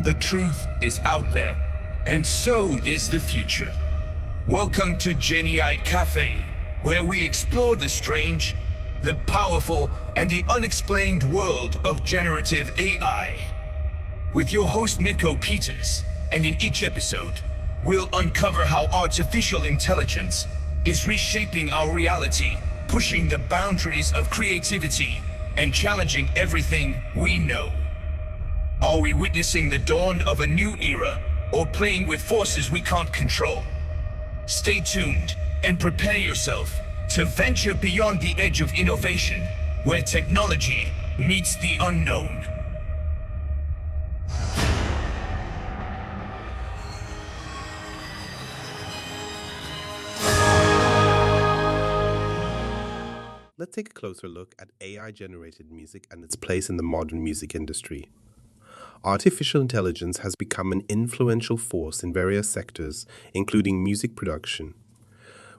The truth is out there, and so is the future. Welcome to GenAI Cafe, where we explore the strange, the powerful, and the unexplained world of generative AI. With your host Nico Peters, and in each episode, we'll uncover how artificial intelligence is reshaping our reality, pushing the boundaries of creativity, and challenging everything we know. Are we witnessing the dawn of a new era, or playing with forces we can't control? Stay tuned and prepare yourself to venture beyond the edge of innovation, where technology meets the unknown. Let's take a closer look at AI-generated music and its place in the modern music industry. Artificial intelligence has become an influential force in various sectors, including music production.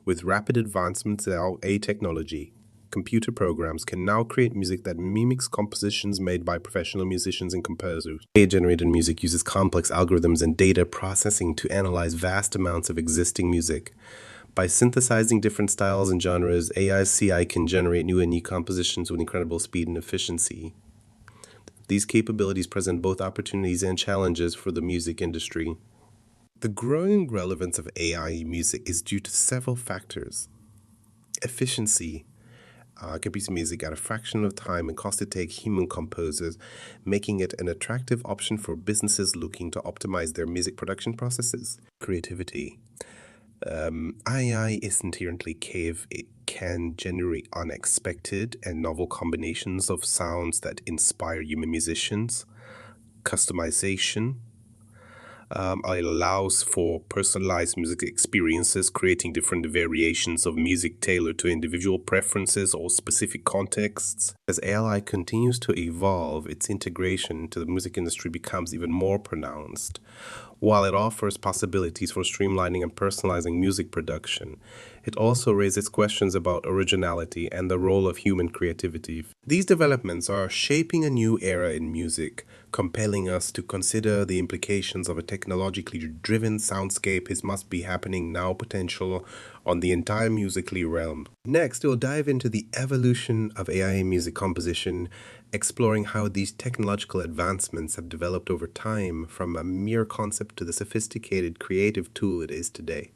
With rapid advancements in AI technology, computer programs can now create music that mimics compositions made by professional musicians and composers. AI-generated music uses complex algorithms and data processing to analyze vast amounts of existing music. By synthesizing different styles and genres, AI's CI can generate new and unique compositions with incredible speed and efficiency. These capabilities present both opportunities and challenges for the music industry. The growing relevance of AI in music is due to several factors. Efficiency can produce music at a fraction of time and cost to take human composers, making it an attractive option for businesses looking to optimize their music production processes. Creativity. AI is inherently cave. It can generate unexpected and novel combinations of sounds that inspire human musicians. Customization. It allows for personalized music experiences, creating different variations of music tailored to individual preferences or specific contexts. As AI continues to evolve, its integration into the music industry becomes even more pronounced. While it offers possibilities for streamlining and personalizing music production, it also raises questions about originality and the role of human creativity. These developments are shaping a new era in music, compelling us to consider the implications of a technologically driven soundscape must be happening now potential on the entire musically realm. Next, we'll dive into the evolution of AI in music composition, exploring how these technological advancements have developed over time from a mere concept to the sophisticated creative tool it is today.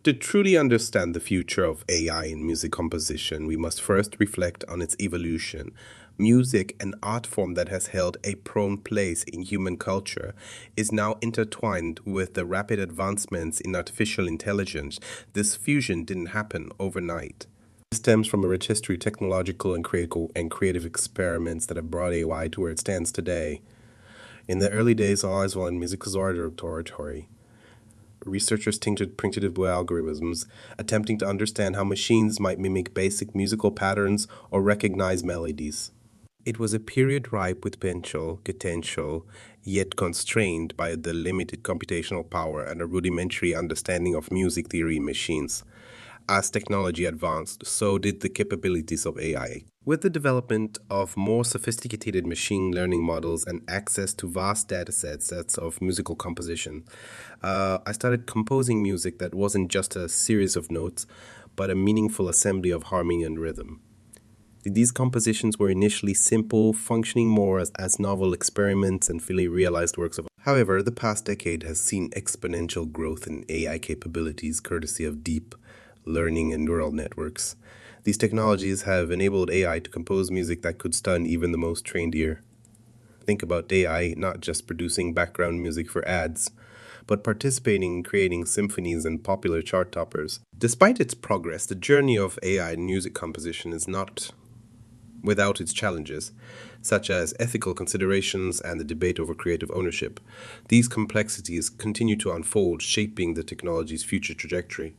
To truly understand the future of AI in music composition, we must first reflect on its evolution. Music, an art form that has held a prone place in human culture, is now intertwined with the rapid advancements in artificial intelligence. This fusion didn't happen overnight. It stems from a rich history of technological and creative experiments that have brought AI to where it stands today. In the early days, AI was in music oratory. Researchers tinkered with algorithms, attempting to understand how machines might mimic basic musical patterns or recognize melodies. It was a period ripe with potential, yet constrained by the limited computational power and a rudimentary understanding of music theory in machines. As technology advanced, so did the capabilities of AI. With the development of more sophisticated machine learning models and access to vast data sets of musical composition, I started composing music that wasn't just a series of notes, but a meaningful assembly of harmony and rhythm. These compositions were initially simple, functioning more as novel experiments and fully realized works of art. However, the past decade has seen exponential growth in AI capabilities courtesy of deep learning and neural networks. These technologies have enabled AI to compose music that could stun even the most trained ear. Think about AI not just producing background music for ads, but participating in creating symphonies and popular chart toppers. Despite its progress, the journey of AI in music composition is not without its challenges, such as ethical considerations and the debate over creative ownership. These complexities continue to unfold, shaping the technology's future trajectory.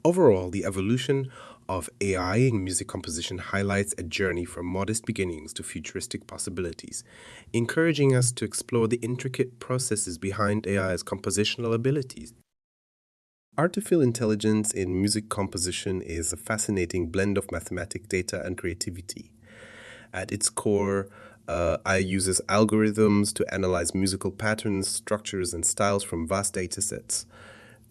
Overall, the evolution of AI in music composition highlights a journey from modest beginnings to futuristic possibilities, encouraging us to explore the intricate processes behind AI's compositional abilities. Artificial intelligence in music composition is a fascinating blend of mathematical data and creativity. At its core, AI uses algorithms to analyze musical patterns, structures, and styles from vast datasets.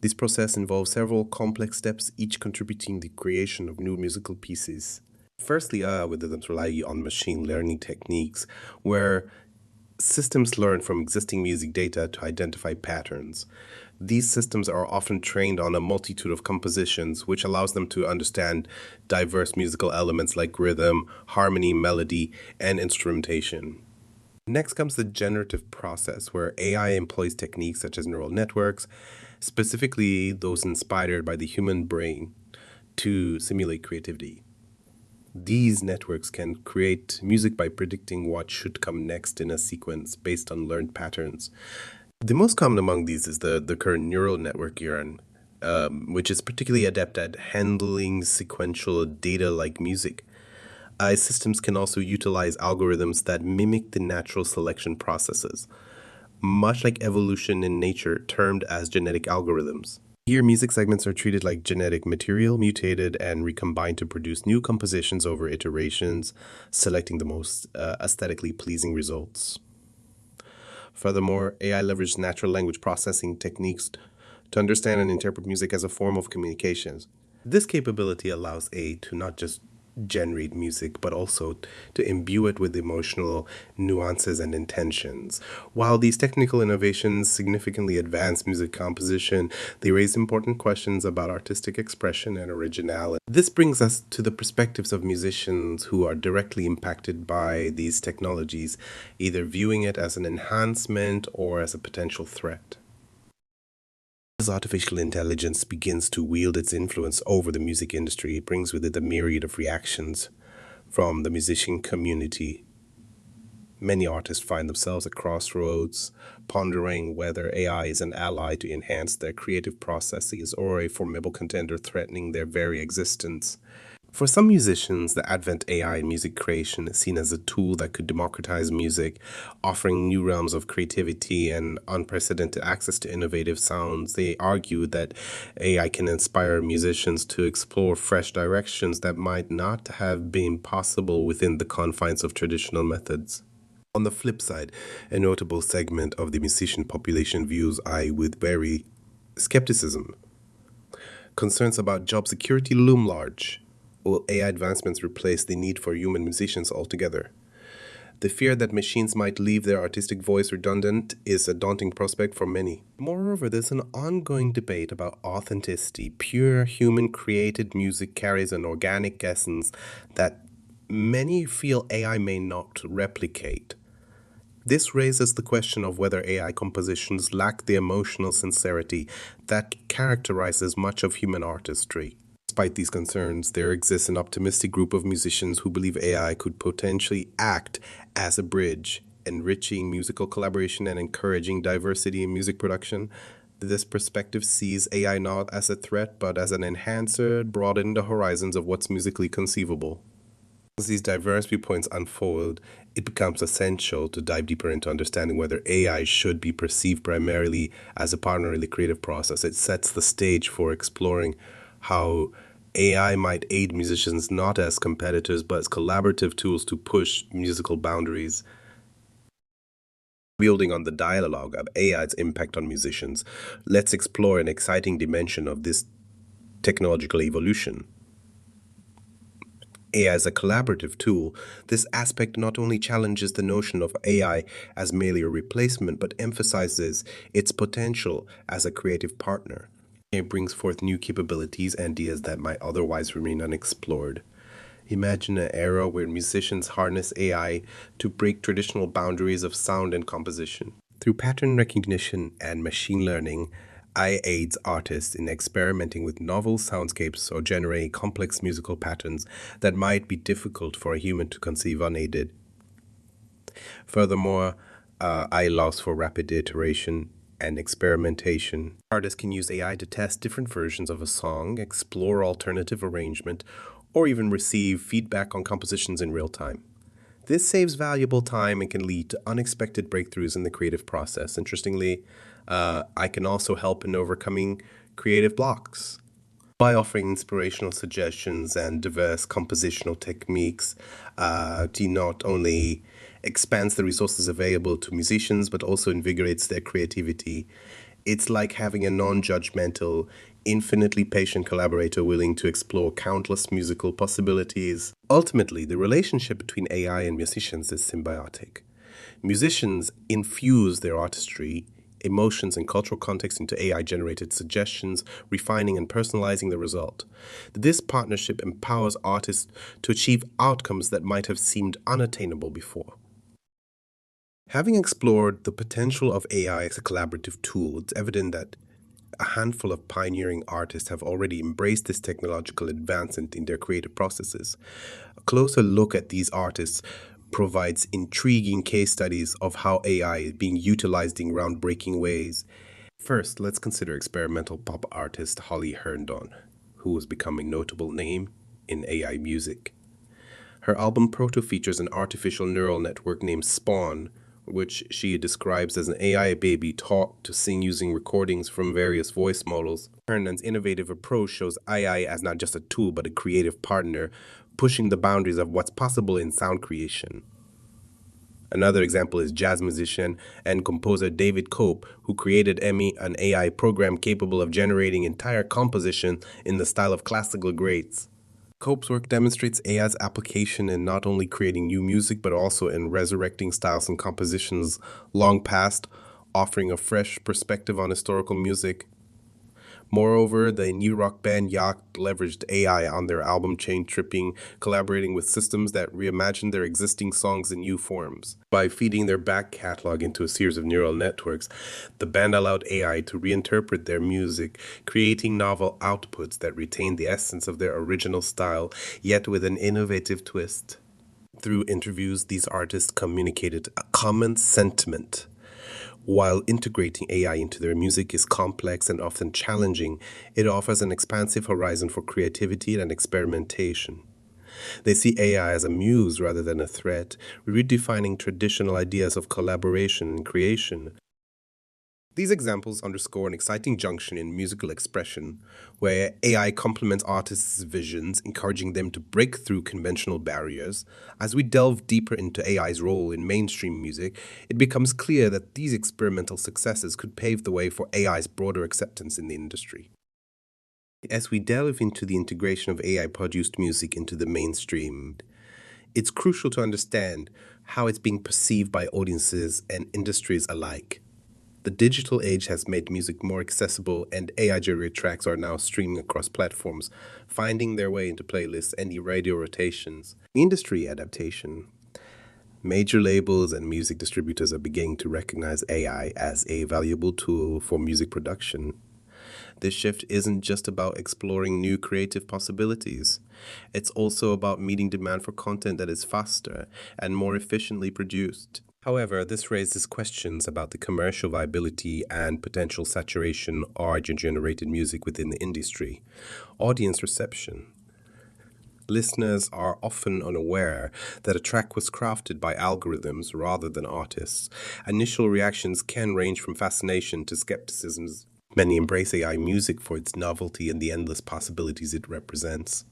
This process involves several complex steps, each contributing to the creation of new musical pieces. Firstly, algorithms rely on machine learning techniques, where systems learn from existing music data to identify patterns. These systems are often trained on a multitude of compositions, which allows them to understand diverse musical elements like rhythm, harmony, melody, and instrumentation. Next comes the generative process, where AI employs techniques such as neural networks, specifically those inspired by the human brain, to simulate creativity. These networks can create music by predicting what should come next in a sequence based on learned patterns. The most common among these is the current neural network you're which is particularly adept at handling sequential data like music. AI systems can also utilize algorithms that mimic the natural selection processes, much like evolution in nature, termed as genetic algorithms. Here, music segments are treated like genetic material, mutated and recombined to produce new compositions over iterations, selecting the most aesthetically pleasing results. Furthermore, AI leverages natural language processing techniques to understand and interpret music as a form of communications. This capability allows AI to not just generate music, but also to imbue it with emotional nuances and intentions. While these technical innovations significantly advance music composition, they raise important questions about artistic expression and originality. This brings us to the perspectives of musicians who are directly impacted by these technologies, either viewing it as an enhancement or as a potential threat. As artificial intelligence begins to wield its influence over the music industry, it brings with it a myriad of reactions from the musician community. Many artists find themselves at crossroads, pondering whether AI is an ally to enhance their creative processes or a formidable contender threatening their very existence. For some musicians, the advent AI in music creation is seen as a tool that could democratize music, offering new realms of creativity and unprecedented access to innovative sounds. They argue that AI can inspire musicians to explore fresh directions that might not have been possible within the confines of traditional methods. On the flip side, a notable segment of the musician population views AI with very skepticism. Concerns about job security loom large. Will AI advancements replace the need for human musicians altogether? The fear that machines might leave their artistic voice redundant is a daunting prospect for many. Moreover, there's an ongoing debate about authenticity. Pure human created music carries an organic essence that many feel AI may not replicate. This raises the question of whether AI compositions lack the emotional sincerity that characterizes much of human artistry. Despite these concerns, there exists an optimistic group of musicians who believe AI could potentially act as a bridge, enriching musical collaboration and encouraging diversity in music production. This perspective sees AI not as a threat, but as an enhancer, broadening the horizons of what's musically conceivable. As these diverse viewpoints unfold, it becomes essential to dive deeper into understanding whether AI should be perceived primarily as a partner in the creative process. It sets the stage for exploring how AI might aid musicians not as competitors but as collaborative tools to push musical boundaries. Building on the dialogue of AI's impact on musicians, let's explore an exciting dimension of this technological evolution. AI as a collaborative tool, this aspect not only challenges the notion of AI as merely a replacement, but emphasizes its potential as a creative partner. It brings forth new capabilities and ideas that might otherwise remain unexplored. Imagine an era where musicians harness AI to break traditional boundaries of sound and composition. Through pattern recognition and machine learning, AI aids artists in experimenting with novel soundscapes or generating complex musical patterns that might be difficult for a human to conceive unaided. Furthermore, AI allows for rapid iteration and experimentation. Artists can use AI to test different versions of a song, explore alternative arrangement, or even receive feedback on compositions in real time. This saves valuable time and can lead to unexpected breakthroughs in the creative process. Interestingly, I can also help in overcoming creative blocks by offering inspirational suggestions and diverse compositional techniques to not only expands the resources available to musicians, but also invigorates their creativity. It's like having a non judgmental, infinitely patient collaborator willing to explore countless musical possibilities. Ultimately, the relationship between AI and musicians is symbiotic. Musicians infuse their artistry, emotions, and cultural context into AI generated suggestions, refining and personalizing the result. This partnership empowers artists to achieve outcomes that might have seemed unattainable before. Having explored the potential of AI as a collaborative tool, it's evident that a handful of pioneering artists have already embraced this technological advancement in their creative processes. A closer look at these artists provides intriguing case studies of how AI is being utilized in groundbreaking ways. First, let's consider experimental pop artist Holly Herndon, who has become a notable name in AI music. Her album Proto features an artificial neural network named Spawn, which she describes as an AI baby taught to sing using recordings from various voice models. Herndon's innovative approach shows AI as not just a tool but a creative partner, pushing the boundaries of what's possible in sound creation. Another example is jazz musician and composer David Cope, who created Emmy, an AI program capable of generating entire composition in the style of classical greats. Cope's work demonstrates AI's application in not only creating new music but also in resurrecting styles and compositions long past, offering a fresh perspective on historical music. Moreover, the new rock band Yacht leveraged AI on their album Chain Tripping, collaborating with systems that reimagined their existing songs in new forms. By feeding their back catalog into a series of neural networks, the band allowed AI to reinterpret their music, creating novel outputs that retain the essence of their original style, yet with an innovative twist. Through interviews, these artists communicated a common sentiment. While integrating AI into their music is complex and often challenging, it offers an expansive horizon for creativity and experimentation. They see AI as a muse rather than a threat, redefining traditional ideas of collaboration and creation. These examples underscore an exciting junction in musical expression, where AI complements artists' visions, encouraging them to break through conventional barriers. As we delve deeper into AI's role in mainstream music, it becomes clear that these experimental successes could pave the way for AI's broader acceptance in the industry. As we delve into the integration of AI produced music into the mainstream, it's crucial to understand how it's being perceived by audiences and industries alike. The digital age has made music more accessible, and AI-generated tracks are now streaming across platforms, finding their way into playlists and radio rotations. Industry adaptation. Major labels and music distributors are beginning to recognize AI as a valuable tool for music production. This shift isn't just about exploring new creative possibilities. It's also about meeting demand for content that is faster and more efficiently produced. However, this raises questions about the commercial viability and potential saturation of generated music within the industry. Audience reception. Listeners are often unaware that a track was crafted by algorithms rather than artists. Initial reactions can range from fascination to skepticism. Many embrace AI music for its novelty and the endless possibilities it represents.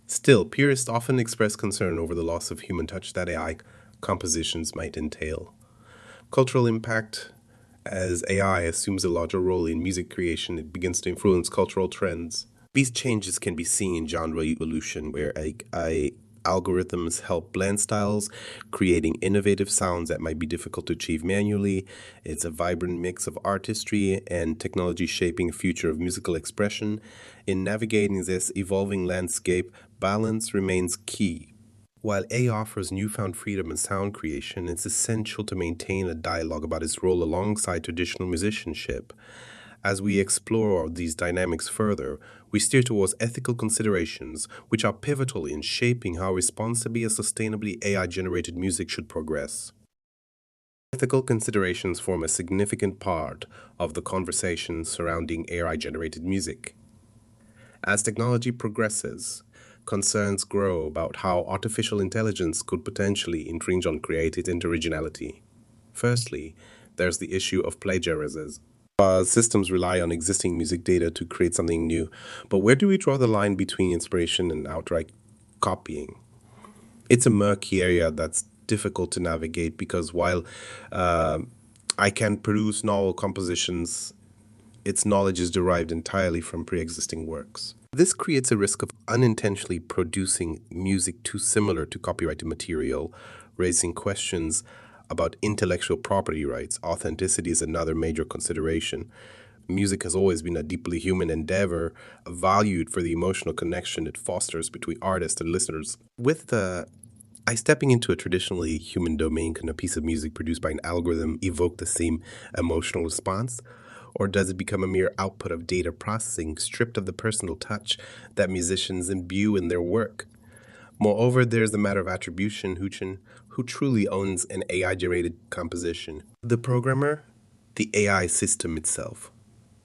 Still, purists often express concern over the loss of human touch that AI compositions might entail. Cultural impact. As AI assumes a larger role in music creation, it begins to influence cultural trends. These changes can be seen in genre evolution, where AI algorithms help blend styles, creating innovative sounds that might be difficult to achieve manually. It's a vibrant mix of artistry and technology shaping a future of musical expression. In navigating this evolving landscape, balance remains key. While AI offers newfound freedom in sound creation, it's essential to maintain a dialogue about its role alongside traditional musicianship. As we explore these dynamics further, we steer towards ethical considerations, which are pivotal in shaping how responsibly and sustainably AI-generated music should progress. Ethical considerations form a significant part of the conversation surrounding AI-generated music. As technology progresses, concerns grow about how artificial intelligence could potentially infringe on creative originality. Firstly, there's the issue of plagiarism. Systems rely on existing music data to create something new, but where do we draw the line between inspiration and outright copying? It's a murky area that's difficult to navigate because while I can produce novel compositions, its knowledge is derived entirely from pre-existing works. This creates a risk of unintentionally producing music too similar to copyrighted material, raising questions about intellectual property rights. Authenticity is another major consideration. Music has always been a deeply human endeavor, valued for the emotional connection it fosters between artists and listeners. Stepping into a traditionally human domain, can a piece of music produced by an algorithm evoke the same emotional response? Or does it become a mere output of data processing, stripped of the personal touch that musicians imbue in their work? Moreover, there's the matter of attribution. Who truly owns an AI-generated composition? The programmer, the AI system itself?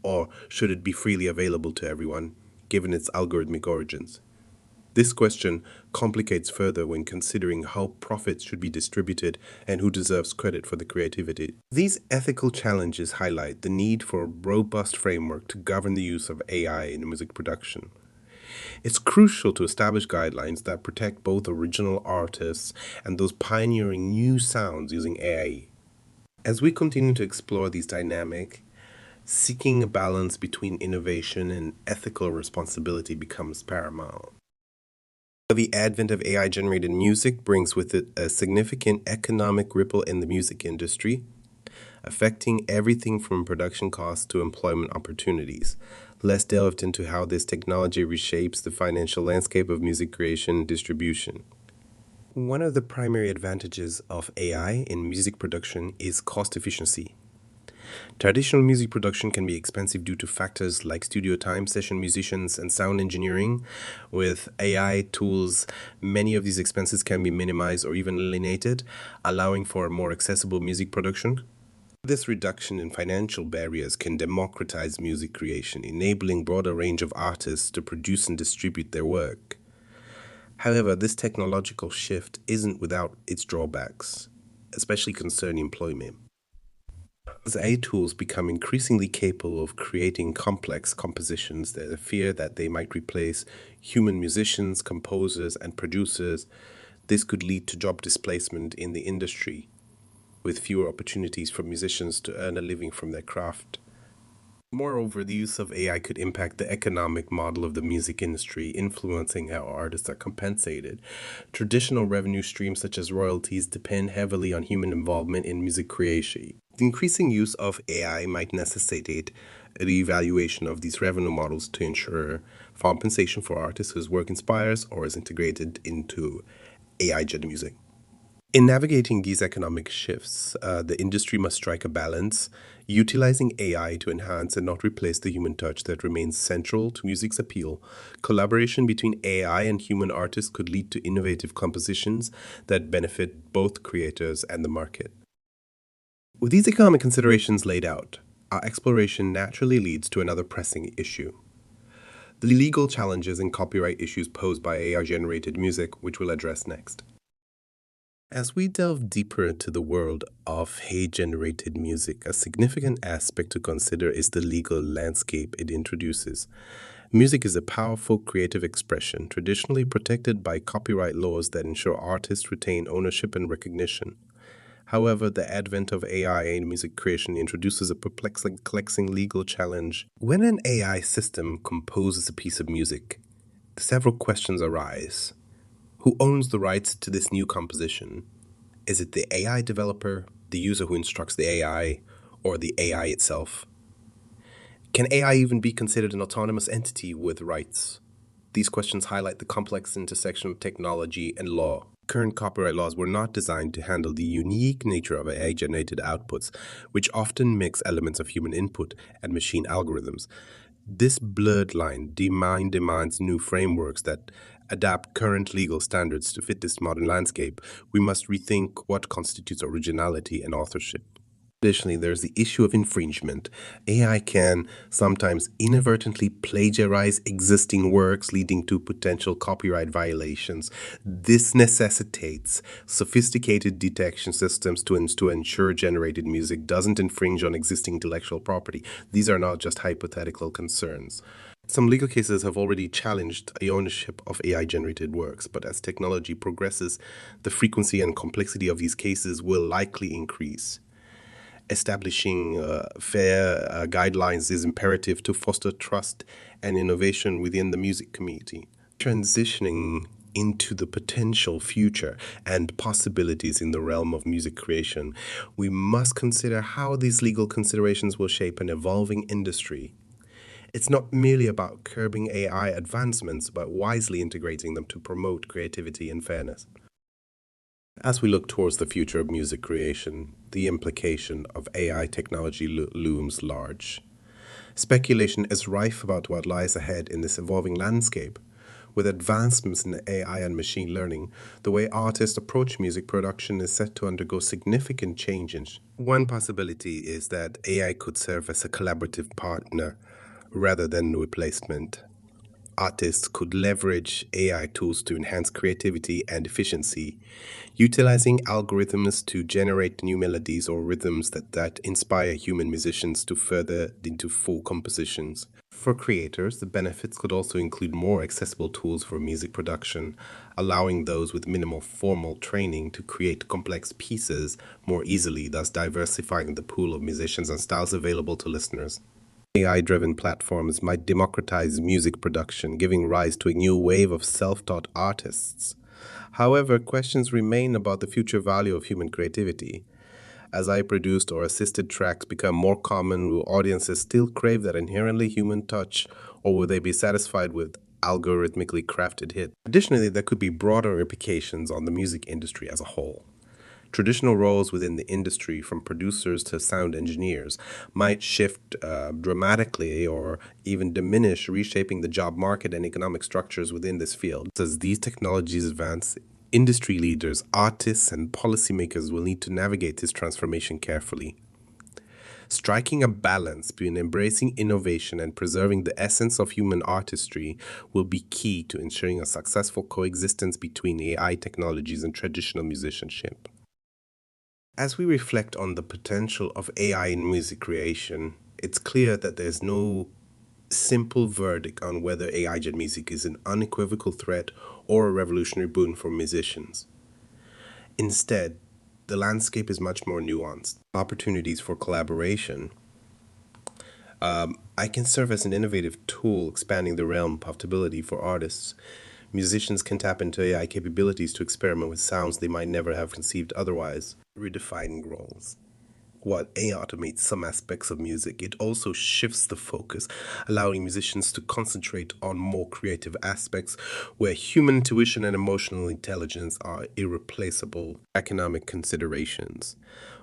Or should it be freely available to everyone, given its algorithmic origins? This question complicates further when considering how profits should be distributed and who deserves credit for the creativity. These ethical challenges highlight the need for a robust framework to govern the use of AI in music production. It's crucial to establish guidelines that protect both original artists and those pioneering new sounds using AI. As we continue to explore these dynamics, seeking a balance between innovation and ethical responsibility becomes paramount. The advent of AI-generated music brings with it a significant economic ripple in the music industry, affecting everything from production costs to employment opportunities. Let's delve into how this technology reshapes the financial landscape of music creation and distribution. One of the primary advantages of AI in music production is cost efficiency. Traditional music production can be expensive due to factors like studio time, session musicians, and sound engineering. With AI tools, many of these expenses can be minimized or even eliminated, allowing for a more accessible music production. This reduction in financial barriers can democratize music creation, enabling broader range of artists to produce and distribute their work. However, this technological shift isn't without its drawbacks, especially concerning employment. As AI tools become increasingly capable of creating complex compositions, there's a fear that they might replace human musicians, composers, and producers. This could lead to job displacement in the industry, with fewer opportunities for musicians to earn a living from their craft. Moreover, the use of AI could impact the economic model of the music industry, influencing how artists are compensated. Traditional revenue streams such as royalties depend heavily on human involvement in music creation. The increasing use of AI might necessitate a reevaluation of these revenue models to ensure compensation for artists whose work inspires or is integrated into AI-generated music. In navigating these economic shifts, the industry must strike a balance, utilizing AI to enhance and not replace the human touch that remains central to music's appeal. Collaboration between AI and human artists could lead to innovative compositions that benefit both creators and the market. With these economic considerations laid out, our exploration naturally leads to another pressing issue: the legal challenges and copyright issues posed by AI-generated music, which we'll address next. As we delve deeper into the world of AI-generated music, a significant aspect to consider is the legal landscape it introduces. Music is a powerful creative expression, traditionally protected by copyright laws that ensure artists retain ownership and recognition. However, the advent of AI in music creation introduces a perplexing legal challenge. When an AI system composes a piece of music, several questions arise. Who owns the rights to this new composition? Is it the AI developer, the user who instructs the AI, or the AI itself? Can AI even be considered an autonomous entity with rights? These questions highlight the complex intersection of technology and law. Current copyright laws were not designed to handle the unique nature of AI-generated outputs, which often mix elements of human input and machine algorithms. This blurred line demands new frameworks that adapt current legal standards to fit this modern landscape. We must rethink what constitutes originality and authorship. Additionally, there's the issue of infringement. AI can sometimes inadvertently plagiarize existing works, leading to potential copyright violations. This necessitates sophisticated detection systems to ensure generated music doesn't infringe on existing intellectual property. These are not just hypothetical concerns. Some legal cases have already challenged the ownership of AI-generated works, but as technology progresses, the frequency and complexity of these cases will likely increase. Establishing fair guidelines is imperative to foster trust and innovation within the music community. Transitioning into the potential future and possibilities in the realm of music creation, we must consider how these legal considerations will shape an evolving industry. It's not merely about curbing AI advancements, but wisely integrating them to promote creativity and fairness. As we look towards the future of music creation, the implication of AI technology looms large. Speculation is rife about what lies ahead in this evolving landscape. With advancements in AI and machine learning, the way artists approach music production is set to undergo significant changes. One possibility is that AI could serve as a collaborative partner rather than replacement. Artists could leverage AI tools to enhance creativity and efficiency, utilizing algorithms to generate new melodies or rhythms that inspire human musicians to further into full compositions. For creators, the benefits could also include more accessible tools for music production, allowing those with minimal formal training to create complex pieces more easily, thus diversifying the pool of musicians and styles available to listeners. AI-driven platforms might democratize music production, giving rise to a new wave of self-taught artists. However, questions remain about the future value of human creativity. As AI-produced or assisted tracks become more common, will audiences still crave that inherently human touch, or will they be satisfied with algorithmically crafted hits? Additionally, there could be broader implications on the music industry as a whole. Traditional roles within the industry, from producers to sound engineers, might shift dramatically or even diminish, reshaping the job market and economic structures within this field. As these technologies advance, industry leaders, artists, and policymakers will need to navigate this transformation carefully. Striking a balance between embracing innovation and preserving the essence of human artistry will be key to ensuring a successful coexistence between AI technologies and traditional musicianship. As we reflect on the potential of AI in music creation, it's clear that there's no simple verdict on whether AI-generated music is an unequivocal threat or a revolutionary boon for musicians. Instead, the landscape is much more nuanced. Opportunities for collaboration. I can serve as an innovative tool, expanding the realm of profitability for artists. Musicians can tap into AI capabilities to experiment with sounds they might never have conceived otherwise. Redefining roles. While AI automates some aspects of music, it also shifts the focus, allowing musicians to concentrate on more creative aspects where human intuition and emotional intelligence are irreplaceable. Economic considerations.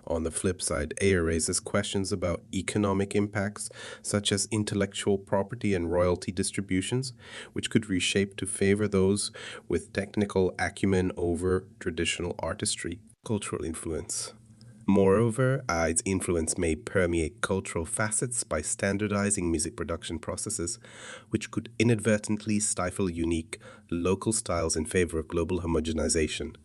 On the flip side, AI raises questions about economic impacts, such as intellectual property and royalty distributions, which could reshape to favor those with technical acumen over traditional artistry. Cultural influence. Moreover, AI's influence may permeate cultural facets by standardizing music production processes, which could inadvertently stifle unique local styles in favor of global homogenization.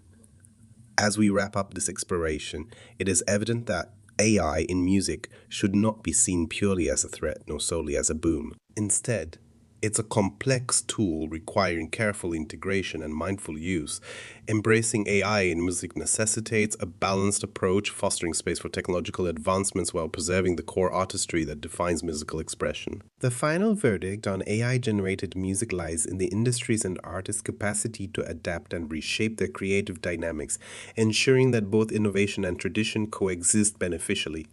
As we wrap up this exploration, it is evident that AI in music should not be seen purely as a threat nor solely as a boom. Instead, it's a complex tool requiring careful integration and mindful use. Embracing AI in music necessitates a balanced approach, fostering space for technological advancements while preserving the core artistry that defines musical expression. The final verdict on AI-generated music lies in the industry's and artists' capacity to adapt and reshape their creative dynamics, ensuring that both innovation and tradition coexist beneficially.